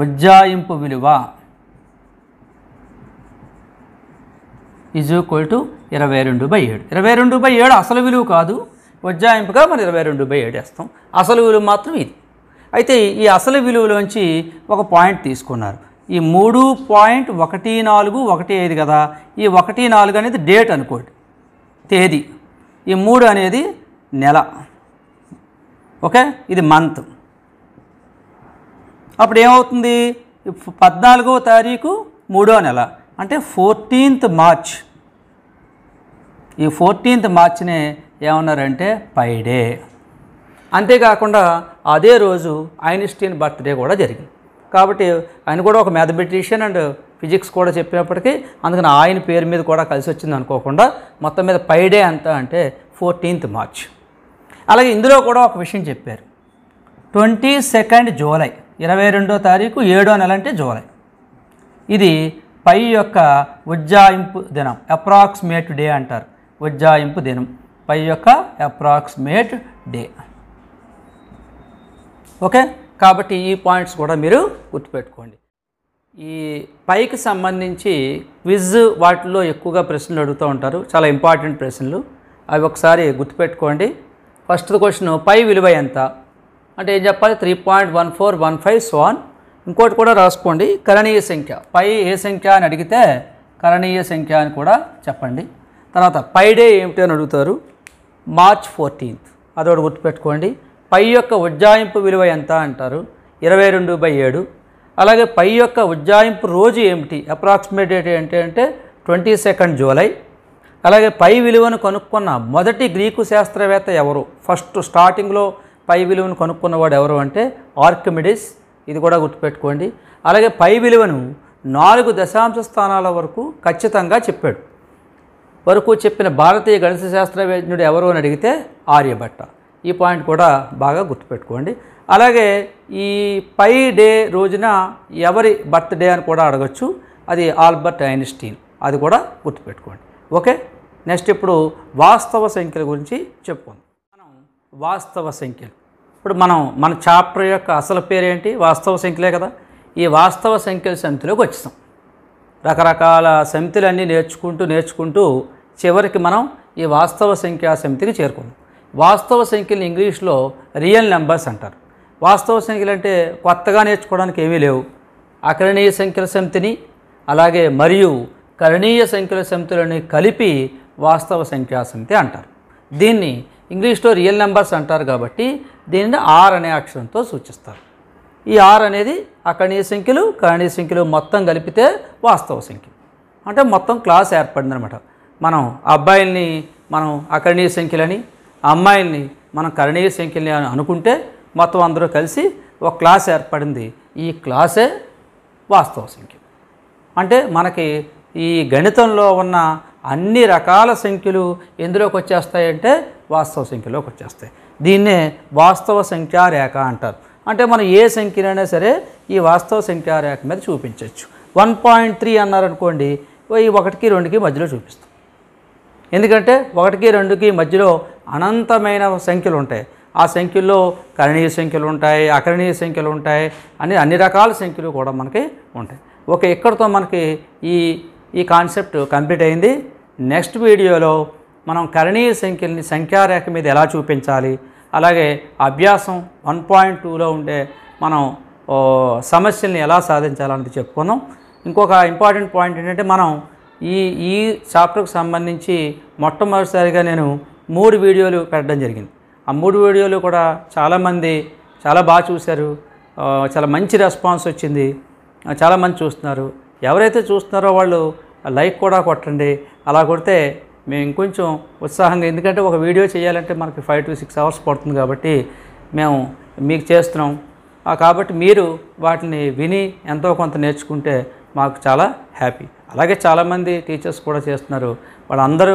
ఉజ్జాయింపు విలువ ఈజ్ ఈక్వల్ టు 22/7. 22/7 అసలు విలువ కాదు, ఉజ్జాయింపుగా మనం 22/7 వేస్తాం. అసలు విలువ మాత్రం ఇది. అయితే ఈ అసలు విలువలోంచి ఒక పాయింట్ తీసుకున్నారు. ఈ 3.1415 కదా, ఈ 14 అనేది డేట్ అనుకోండి, తేదీ. ఈ 3 అనేది నెల, ఓకే, ఇది మంత్. అప్పుడు ఏమవుతుంది, 14వ తారీఖు 3వ నెల అంటే 14th మార్చ్. ఈ 14th మార్చ్నే ఏమన్నారంటే పై డే. అంతేకాకుండా అదే రోజు ఐన్స్టీన్ బర్త్డే కూడా జరిగింది. కాబట్టి ఆయన కూడా ఒక మ్యాథమెటిషియన్ అండ్ ఫిజిక్స్ కూడా చెప్పినప్పటికీ అందుకని ఆయన పేరు మీద కూడా కలిసి వచ్చింది అనుకోకుండా మొత్తం మీద పై డే ఎంత అంటే 14th మార్చ్. అలాగే ఇందులో కూడా ఒక విషయం చెప్పారు, 22nd జూలై, 22వ తారీఖు 7వ నెల అంటే జూలై. ఇది పై యొక్క ఉజ్జాయింపు దినం, అప్రాక్సిమేట్ డే అంటారు. ఉజ్జాయింపు దినం పై యొక్క అప్రాక్సిమేట్ డే. ఓకే, కాబట్టి ఈ పాయింట్స్ కూడా మీరు గుర్తుపెట్టుకోండి. ఈ పైకి సంబంధించి క్విజ్ వాటిల్లో ఎక్కువగా ప్రశ్నలు అడుగుతూ ఉంటారు, చాలా ఇంపార్టెంట్ ప్రశ్నలు. అవి ఒకసారి గుర్తుపెట్టుకోండి. ఫస్ట్ క్వశ్చన్ పై విలువ ఎంత అంటే ఏం చెప్పాలి, 3.1415 సో ఆన్. ఇంకోటి కూడా రాసుకోండి, కరణీయ సంఖ్య. పై ఏ సంఖ్య అని అడిగితే కరణీయ సంఖ్య అని కూడా చెప్పండి. తర్వాత పై డే ఏమిటి అని అడుగుతారు, మార్చ్ 14th, అదొకటి గుర్తుపెట్టుకోండి. పై యొక్క ఉజ్జాయింపు విలువ ఎంత అంటారు, 22/7. అలాగే పై యొక్క ఉజ్జాయింపు రోజు ఏమిటి, అప్రాక్సిమేట్ డేట్ ఏంటి అంటే 22 జూలై. అలాగే పై విలువను కనుక్కున్న మొదటి గ్రీకు శాస్త్రవేత్త ఎవరు, ఫస్ట్ స్టార్టింగ్లో పై విలువను కనుక్కున్నవాడు ఎవరు అంటే ఆర్కిమిడిస్, ఇది కూడా గుర్తుపెట్టుకోండి. అలాగే పై విలువను 4 దశాంశ స్థానాల వరకు ఖచ్చితంగా చెప్పిన భారతీయ గణిత శాస్త్రవేత్తనుడు ఎవరు అని అడిగితే ఆర్యభట్ట. ఈ పాయింట్ కూడా బాగా గుర్తుపెట్టుకోండి. అలాగే ఈ పై డే రోజున ఎవరి బర్త్డే అని కూడా అడగచ్చు, అది ఆల్బర్ట్ ఐన్స్టీన్, అది కూడా గుర్తుపెట్టుకోండి. ఓకే, నెక్స్ట్ ఇప్పుడు వాస్తవ సంఖ్యల గురించి చెప్పుకుందాం. మనం వాస్తవ సంఖ్యలు, ఇప్పుడు మన చాప్టర్ యొక్క అసలు పేరేంటి, వాస్తవ సంఖ్యలే కదా. ఈ వాస్తవ సంఖ్యల సమితిలోకి వచ్చాం. రకరకాల సమితులన్నీ నేర్చుకుంటూ చివరికి మనం ఈ వాస్తవ సంఖ్యా సమితికి చేరుకున్నాం. వాస్తవ సంఖ్యలు ఇంగ్లీష్లో రియల్ నెంబర్స్ అంటారు. వాస్తవ సంఖ్యలు అంటే కొత్తగా నేర్చుకోవడానికి ఏమీ లేవు. అకరణీయ సంఖ్యల సమితిని అలాగే మరియు కరణీయ సంఖ్యల సమితులని కలిపి వాస్తవ సంఖ్యా సమితి అంటారు. దీన్ని ఇంగ్లీష్లో రియల్ నెంబర్స్ అంటారు కాబట్టి దీనిని ఆర్ అనే అక్షరంతో సూచిస్తారు. ఈ ఆర్ అనేది అకరణీయ సంఖ్యలు కరణీయ సంఖ్యలు మొత్తం కలిపితే వాస్తవ సంఖ్యలు అంటే మొత్తం క్లాస్ ఏర్పడిందనమాట. మనం అబ్బాయిల్ని మనం అకరణీయ సంఖ్యలని, అమ్మాయిల్ని మనం కరణీయ సంఖ్యలని అనుకుంటే మొత్తం అందరూ కలిసి ఒక క్లాస్ ఏర్పడింది. ఈ క్లాసే వాస్తవ సంఖ్య. అంటే మనకి ఈ గణితంలో ఉన్న అన్ని రకాల సంఖ్యలు ఎందులోకి వచ్చేస్తాయంటే వాస్తవ సంఖ్యలోకి వచ్చేస్తాయి. దీన్నే వాస్తవ సంఖ్యా రేఖ అంటారు. అంటే మనం ఏ సంఖ్యనైనా సరే ఈ వాస్తవ సంఖ్యా రేఖ మీద చూపించవచ్చు. 1.3 అన్నారనుకోండి, ఈ 1కి 2కి మధ్యలో చూపిస్తాం. ఎందుకంటే 1కి 2కి మధ్యలో అనంతమైన సంఖ్యలు ఉంటాయి. ఆ సంఖ్యల్లో కరణీయ సంఖ్యలు ఉంటాయి, అకరణీయ సంఖ్యలు ఉంటాయి, అన్ని రకాల సంఖ్యలు కూడా మనకి ఉంటాయి. ఓకే, ఇక్కడితో మనకి ఈ కాన్సెప్ట్ కంప్లీట్ అయింది. నెక్స్ట్ వీడియోలో మనం కరణీయ సంఖ్యల్ని సంఖ్యారేఖ మీద ఎలా చూపించాలి, అలాగే అభ్యాసం 1.2లో ఉండే మనం సమస్యల్ని ఎలా సాధించాలన్నది చెప్పుకుందాం. ఇంకొక ఇంపార్టెంట్ పాయింట్ ఏంటంటే మనం ఈ చాప్టర్కి సంబంధించి మొట్టమొదటిసారిగా నేను 3 వీడియోలు పెట్టడం జరిగింది. ఆ 3 వీడియోలు కూడా చాలామంది చాలా బాగా చూశారు, చాలా మంచి రెస్పాన్స్ వచ్చింది, చాలామంది చూస్తున్నారు. ఎవరైతే చూస్తున్నారో వాళ్ళు లైక్ కూడా కొట్టండి. అలా కొడితే మేము ఇంకొంచెం ఉత్సాహంగా, ఎందుకంటే ఒక వీడియో చేయాలంటే మనకి 5 to 6 hours పడుతుంది కాబట్టి మేము మీకు చేస్తున్నాం. కాబట్టి మీరు వాటిని విని ఎంతో కొంత నేర్చుకుంటే మాకు చాలా హ్యాపీ. అలాగే చాలామంది టీచర్స్ కూడా చేస్తున్నారు, వాళ్ళందరూ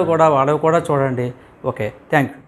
కూడా చూడండి. Okay, thank you.